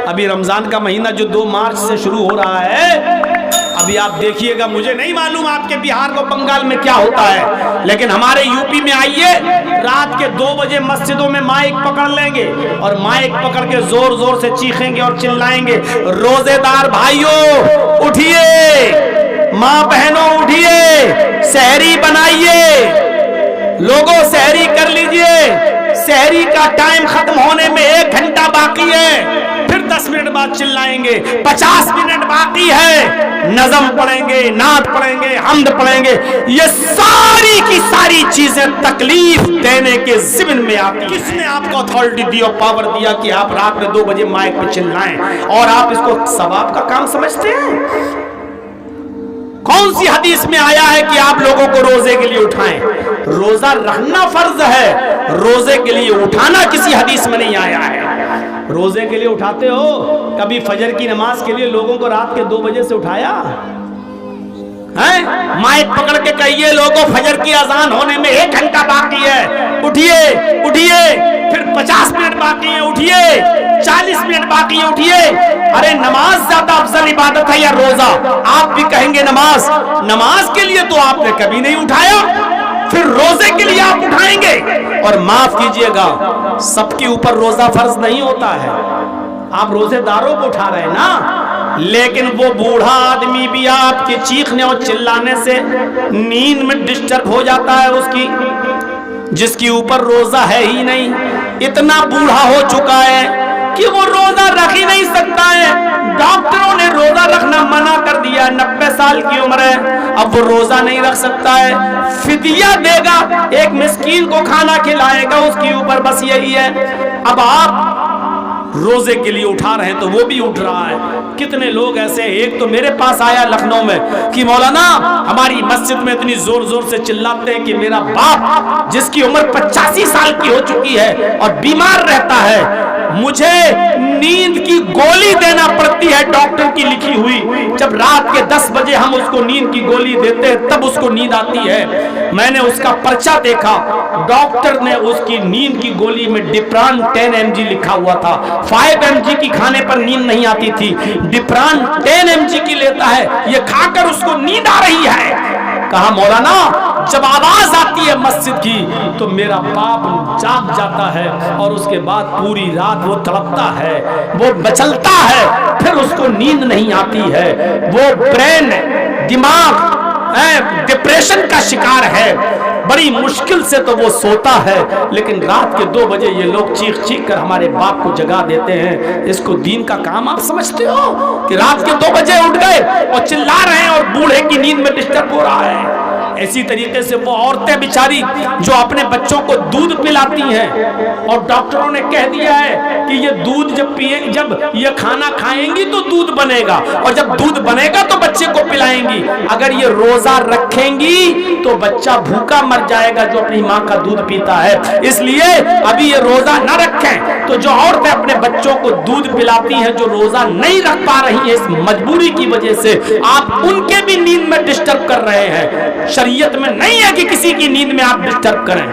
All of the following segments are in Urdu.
ابھی رمضان کا مہینہ جو 2 مارچ سے شروع ہو رہا ہے، ابھی آپ دیکھیے گا، مجھے نہیں معلوم آپ کے بہار کو بنگال میں کیا ہوتا ہے، لیکن ہمارے یو پی میں آئیے، رات کے 2 بجے مسجدوں میں مائک پکڑ لیں گے اور مائک پکڑ کے زور زور سے چیخیں گے اور چلائیں گے، روزے دار بھائیوں اٹھیے، ماں بہنوں اٹھیے، سحری بنائیے، لوگوں سحری کر لیجئے، سحری کا ٹائم ختم ہونے میں 1 گھنٹہ باقی ہے، پھر 10 منٹ بعد چلائیں گے، 50 منٹ باقی ہے، نظم پڑھیں گے، نعت پڑھیں گے، حمد پڑھیں گے، یہ ساری کی ساری چیزیں تکلیف دینے کے ضمن میں آتی ہیں۔ کس نے آپ کو اتھارٹی دی اور پاور دیا کہ آپ رات میں 2 بجے مائک پہ چلائیں اور آپ اس کو ثواب کا کام سمجھتے ہیں؟ کون سی حدیث میں آیا ہے کہ آپ لوگوں کو روزے کے لیے اٹھائیں؟ روزہ رکھنا فرض ہے، روزے کے لیے اٹھانا کسی حدیث میں نہیں آیا ہے۔ روزے کے لیے اٹھاتے ہو؟ کبھی فجر کی نماز کے لیے لوگوں کو رات کے 2 بجے سے اٹھایا ہے؟ مائک پکڑ کے کہیے لوگوں فجر کی اذان ہونے میں 1 گھنٹہ باقی ہے، اٹھیے اٹھیے، پھر 50 منٹ باقی ہے، اٹھیے، 40 منٹ باقی ہے، اٹھیے۔ ارے نماز زیادہ افضل عبادت ہے یا روزہ؟ آپ بھی کہیں گے نماز، نماز کے لیے تو آپ نے کبھی نہیں اٹھایا، پھر روزے کے لیے آپ اٹھائیں گے؟ اور معاف کیجئے گا، سب کے اوپر روزہ فرض نہیں ہوتا ہے، آپ روزے داروں کو اٹھا رہے ہیں نا، لیکن وہ بوڑھا آدمی بھی آپ کے چیخنے اور چلانے سے نیند میں ڈسٹرب ہو جاتا ہے، اس کی جس کی اوپر روزہ ہے ہی نہیں، اتنا بوڑھا ہو چکا ہے کہ وہ روزہ رکھ ہی نہیں سکتا ہے، ڈاکٹروں نے روزہ رکھنا منع کر دیا، 90 سال کی عمر ہے، اب وہ روزہ نہیں رکھ سکتا ہے، فدیہ دے گا، ایک مسکین کو کھانا کھلائے گا، اس کے اوپر بس یہی ہے۔ اب آپ روزے کے لیے اٹھا رہے ہیں تو وہ بھی اٹھ رہا ہے۔ کتنے لوگ ایسے ہیں، ایک تو میرے پاس آیا لکھنؤ میں کہ مولانا ہماری مسجد میں اتنی زور زور سے چلاتے ہیں کہ میرا باپ جس کی عمر 85 سال کی ہو چکی ہے اور بیمار رہتا ہے، مجھے نیند کی گولی دینا پڑتی ہے ڈاکٹر کی لکھی ہوئی، جب رات کے 10 بجے ہم اس کو نیند کی گولی دیتے ہیں تب اس کو نیند آتی ہے۔ میں نے اس کا پرچہ دیکھا، ڈاکٹر نے اس کی نیند کی گولی میں ڈپران 10 mg لکھا ہوا تھا، 5 mg کی کھانے پر نیند نہیں آتی تھی، ڈپران 10 mg کی لیتا ہے، یہ کھا کر اس کو نیند آ رہی ہے۔ کہا مولانا جب آواز آتی ہے مسجد کی تو میرا باپ جاگ جاتا ہے اور اس کے بعد پوری رات وہ تڑپتا ہے، وہ مچلتا ہے، پھر اس کو نیند نہیں آتی ہے، وہ برین دماغ ڈپریشن کا شکار ہے، بڑی مشکل سے تو وہ سوتا ہے، لیکن رات کے 2 بجے یہ لوگ چیخ چیخ کر ہمارے باپ کو جگا دیتے ہیں۔ اس کو دین کا کام آپ سمجھتے ہو کہ رات کے 2 بجے اٹھ گئے اور چلا رہے ہیں اور بوڑھے کی نیند میں ڈسٹرب ہو رہا ہے؟ ایسی طریقے سے وہ عورتیں بیچاری جو اپنے بچوں کو دودھ پلاتی ہیں اور ڈاکٹروں نے کہہ دیا ہے کہ یہ دودھ جب یہ کھانا کھائیں گی تو دودھ بنے گا اور جب دودھ بنے گا تو بچے کو پلائیں گی، اگر یہ روزہ رکھیں گی تو بچہ بھوکا مر جائے گا جو اپنی ماں کا دودھ پیتا ہے، اس لیے ابھی یہ روزہ نہ رکھیں۔ تو جو عورتیں اپنے بچوں کو دودھ پلاتی ہیں جو روزہ نہیں رکھ پا رہی ہیں اس مجبوری کی وجہ سے، آپ ان کے بھی نیند میں ڈسٹرب کر رہے ہیں۔ شریعت میں نہیں ہے کہ کسی کی نیند میں آپ ڈسٹرب کریں۔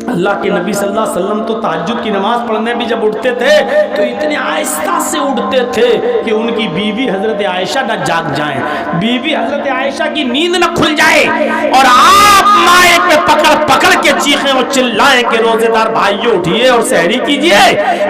اللہ کے نبی صلی اللہ علیہ وسلم تو تہجد کی نماز پڑھنے بھی جب اٹھتے تھے تو اتنے آہستہ سے اٹھتے تھے کہ ان کی بیوی حضرت عائشہ نہ جاگ جائیں، بیوی حضرت عائشہ کی نیند نہ کھل جائے، اور آپ مائے پہ پکڑ پکڑ کے چیخیں اور چلائیں کہ روزے دار بھائیوں اٹھیے اور سحری کیجئے،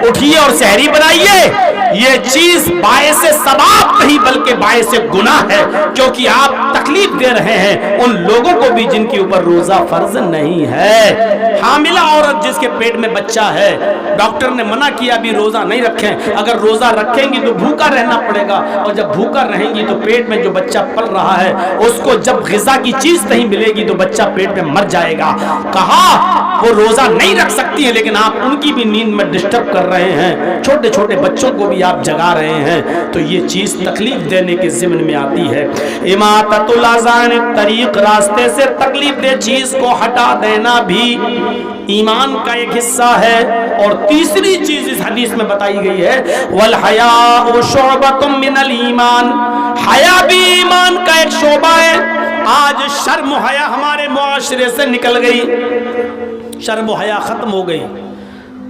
اٹھیے اور سحری بنائیے۔ یہ چیز باعث ثواب نہیں بلکہ باعث گناہ ہے، کیونکہ آپ تکلیف دے رہے ہیں ان لوگوں کو بھی جن کے اوپر روزہ فرض نہیں ہے۔ حاملہ عورت جس کے پیٹ میں بچہ ہے، ڈاکٹر نے منع کیا بھی روزہ نہیں رکھیں، اگر روزہ رکھیں گی تو بھوکا رہنا پڑے گا، اور جب بھوکا رہیں گی تو پیٹ میں جو بچہ پل رہا ہے اس کو جب غذا کی چیز نہیں ملے گی تو بچہ پیٹ میں مر جائے گا۔ کہا وہ روزہ نہیں رکھ سکتی ہیں لیکن آپ ان کی بھی نیند میں ڈسٹرب کر رہے ہیں، چھوٹے چھوٹے بچوں کو بھی آپ جگا رہے ہیں، تو یہ چیز تکلیف دینے کے ضمن میں آتی ہے۔ اماطۃ الاذان طریق، راستے سے تکلیف دہ چیز کو ہٹا دینا بھی ایمان کا ایک حصہ ہے۔ اور تیسری چیز اس حدیث میں بتائی گئی ہے والحیاء شعبۃ من الایمان، حیا بھی ایمان کا ایک شعبہ ہے۔ آج شرم و حیا ہمارے معاشرے سے نکل گئی، شرم و حیا ختم ہو گئی۔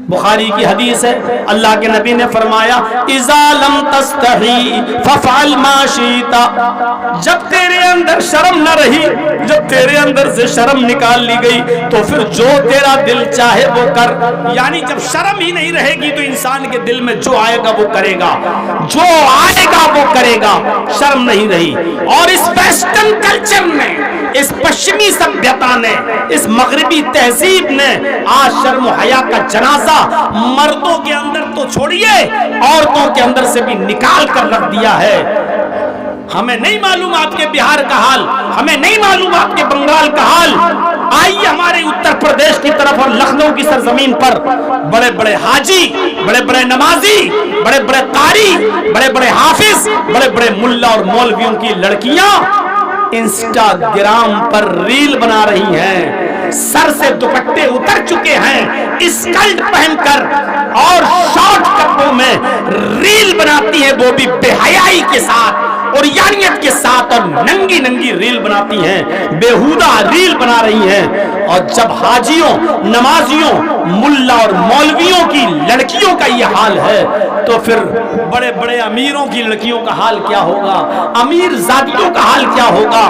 بخاری کی حدیث ہے، اللہ کے نبی نے فرمایا اذا لم تستحی ففعل ما شئت، جب تیرے اندر شرم نہ رہی، جب تیرے اندر سے شرم نکال لی گئی تو پھر جو تیرا دل چاہے وہ کر. یعنی جب شرم ہی نہیں رہے گی تو انسان کے دل میں جو آئے گا وہ کرے گا، جو آئے گا وہ کرے گا. شرم نہیں رہی. اور اس ویسٹرن کلچر نے، اس پشچمی سبھیتا نے، اس مغربی تہذیب نے آج شرم و حیا کا جنازہ مردوں کے اندر تو چھوڑیے، عورتوں کے اندر سے بھی نکال کر رکھ دیا ہے. ہمیں نہیں معلوم آپ کے بہار کا حال، ہمیں نہیں معلوم آپ کے بنگال کا حال. آئیے ہمارے اتر پردیش کی طرف اور لکھنؤ کی سرزمین پر بڑے بڑے حاجی، بڑے بڑے نمازی، بڑے بڑے قاری، بڑے بڑے حافظ، بڑے بڑے ملا اور مولویوں کی لڑکیاں انسٹاگرام پر ریل بنا رہی ہیں، سر سے دوپٹے اتر چکے ہیں، اسکرٹ پہن کر اور شارٹ کپڑوں میں ریل بناتی ہیں، وہ بھی بے حیائی کے ساتھ اور یانیت کے ساتھ، اور ننگی ننگی ریل بناتی ہیں، بیہودہ ریل بنا رہی ہیں. اور جب حاجیوں، نمازیوں، ملا اور مولویوں کی لڑکیوں کا یہ حال ہے تو پھر بڑے بڑے امیروں کی لڑکیوں کا حال کیا ہوگا، امیر زادیوں کا حال کیا ہوگا،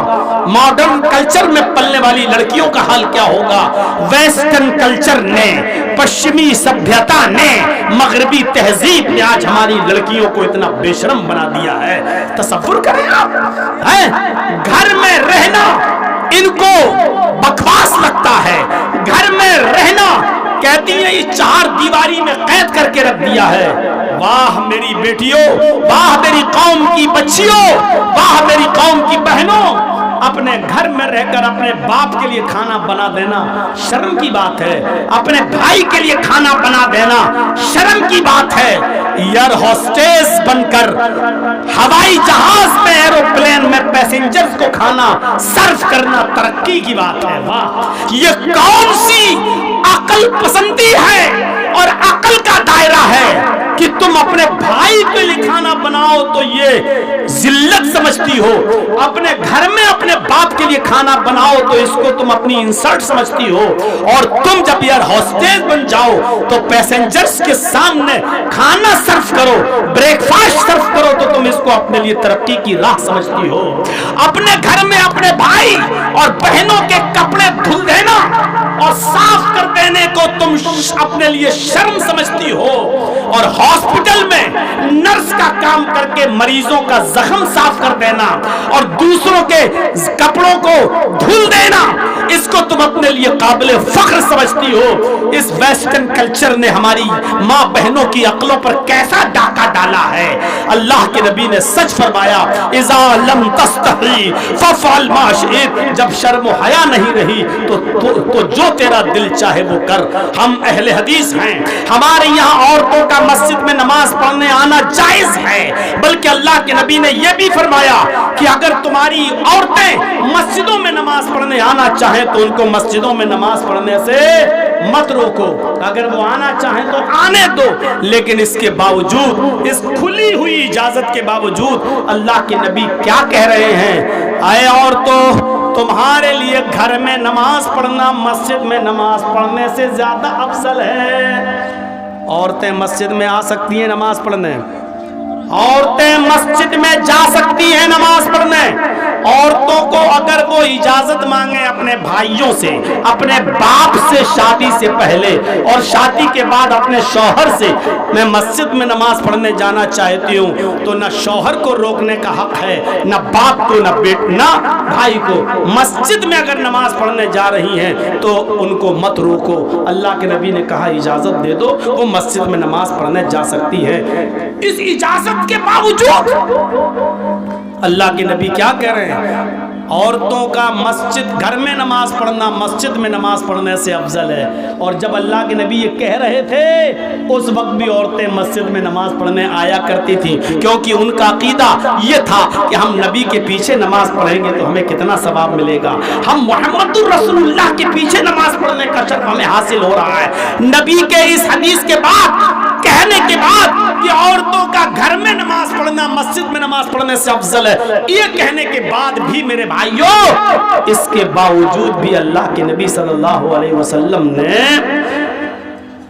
ماڈرن کلچر میں پلنے والی لڑکیوں کا حال کیا ہوگا. ویسٹرن کلچر نے، پشچمی سبھیتا نے، مغربی تہذیب نے آج ہماری لڑکیوں کو اتنا بے شرم بنا دیا ہے. تصور کریں آپ، گھر میں رہنا ان کو بکواس لگتا ہے، گھر میں رہنا کہتی ہیں یہ چار دیواری میں قید کر کے رکھ دیا ہے. واہ میری بیٹیوں، واہ میری قوم کی بچیوں، واہ میری قوم کی بہنوں، اپنے گھر میں رہ کر اپنے باپ کے لیے کھانا بنا دینا شرم کی بات ہے، اپنے بھائی کے لیے کھانا بنا دینا شرم کی بات ہے. ایئر ہوسٹس بن کر ہوائی جہاز میں، ایروپلین میں پیسنجرز کو کھانا سرو کرنا ترقی کی بات ہے. واہ یہ کون سی عقل پسندی ہے اور عقل کا دائرہ ہے کہ تم اپنے بھائی کے لیے کھانا بناؤ تو یہ ذلت سمجھتی ہو، اپنے گھر میں اپنے باپ کے لیے کھانا بناؤ تو اس کو تم اپنی انسلٹ سمجھتی ہو، اور تم جب ایئر ہوسٹس بن جاؤ تو پیسنجرز کے سامنے کھانا سرو کرو، بریک فاسٹ سرو کرو تو تم اس کو اپنے لیے ترقی کی راہ سمجھتی ہو. اپنے گھر میں اپنے بھائی اور بہنوں کے کپڑے دھل دینا اور صاف کر دینے کو تم اپنے لیے شرم سمجھتی ہو، اور ہاسپٹل میں نرس کا کام کر کے مریضوں کا زخم صاف کر دینا اور دوسروں کے کپڑوں کو دھل دینا اس کو تم اپنے لیے قابل فخر سمجھتی ہو. اس ویسٹرن کلچر نے ہماری ماں بہنوں کی عقلوں پر کیسا ڈاکہ ڈالا ہے. اللہ کے نبی نے سچ فرمایا اذا لم تستحی ففعل ما شئت، جب شرم و حیا نہیں رہی تو جو تیرا دل چاہے وہ کر. ہم اہل حدیث ہیں، ہمارے یہاں عورتوں کا مسجد میں نماز پڑھنے آنا جائز ہے، بلکہ اللہ کے نبی نے یہ بھی فرمایا کہ اگر تمہاری عورتیں مسجدوں میں نماز پڑھنے آنا چاہیں تو ان کو مسجدوں میں نماز پڑھنے سے مت روکو، اگر وہ آنا چاہیں تو آنے دو. لیکن اس کے باوجود، اس کھلی ہوئی اجازت کے باوجود اللہ کے نبی کیا کہہ رہے ہیں؟ اے عورتوں، تمہارے لیے گھر میں نماز پڑھنا مسجد میں نماز پڑھنے سے زیادہ افضل ہے. عورتیں مسجد میں آ سکتی ہیں نماز پڑھنے، عورتیں مسجد میں جا سکتی ہیں نماز پڑھنے. عورتوں کو اگر وہ اجازت مانگیں اپنے بھائیوں سے، اپنے باپ سے شادی سے پہلے اور شادی کے بعد اپنے شوہر سے، میں مسجد میں نماز پڑھنے جانا چاہتی ہوں، تو نہ شوہر کو روکنے کا حق ہے، نہ باپ کو، نہ بھائی کو. مسجد میں اگر نماز پڑھنے جا رہی ہیں تو ان کو مت روکو. اللہ کے نبی نے کہا اجازت دے دو، وہ مسجد میں نماز پڑھنے جا سکتی ہے. اس اجازت کے باوجود اللہ کے نبی کیا کہہ رہے ہیں؟ عورتوں کا مسجد، گھر میں نماز پڑھنا مسجد میں نماز پڑھنے سے افضل ہے. اور جب اللہ کے نبی یہ کہہ رہے تھے اس وقت بھی عورتیں مسجد میں نماز پڑھنے آیا کرتی تھیں، کیونکہ ان کا عقیدہ یہ تھا کہ ہم نبی کے پیچھے نماز پڑھیں گے تو ہمیں کتنا ثواب ملے گا، ہم محمد الرسول اللہ کے پیچھے نماز پڑھنے کا شرف ہمیں حاصل ہو رہا ہے. نبی کے اس حدیث کے بعد، کہنے کے بعد کہ عورتوں کا گھر میں نماز پڑھنا مسجد میں نماز پڑھنے سے افضل ہے، یہ کہنے کے بعد بھی میرے بھائیوں، اس کے باوجود بھی اللہ کے نبی صلی اللہ علیہ وسلم نے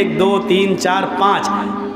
1 2 3 4 5,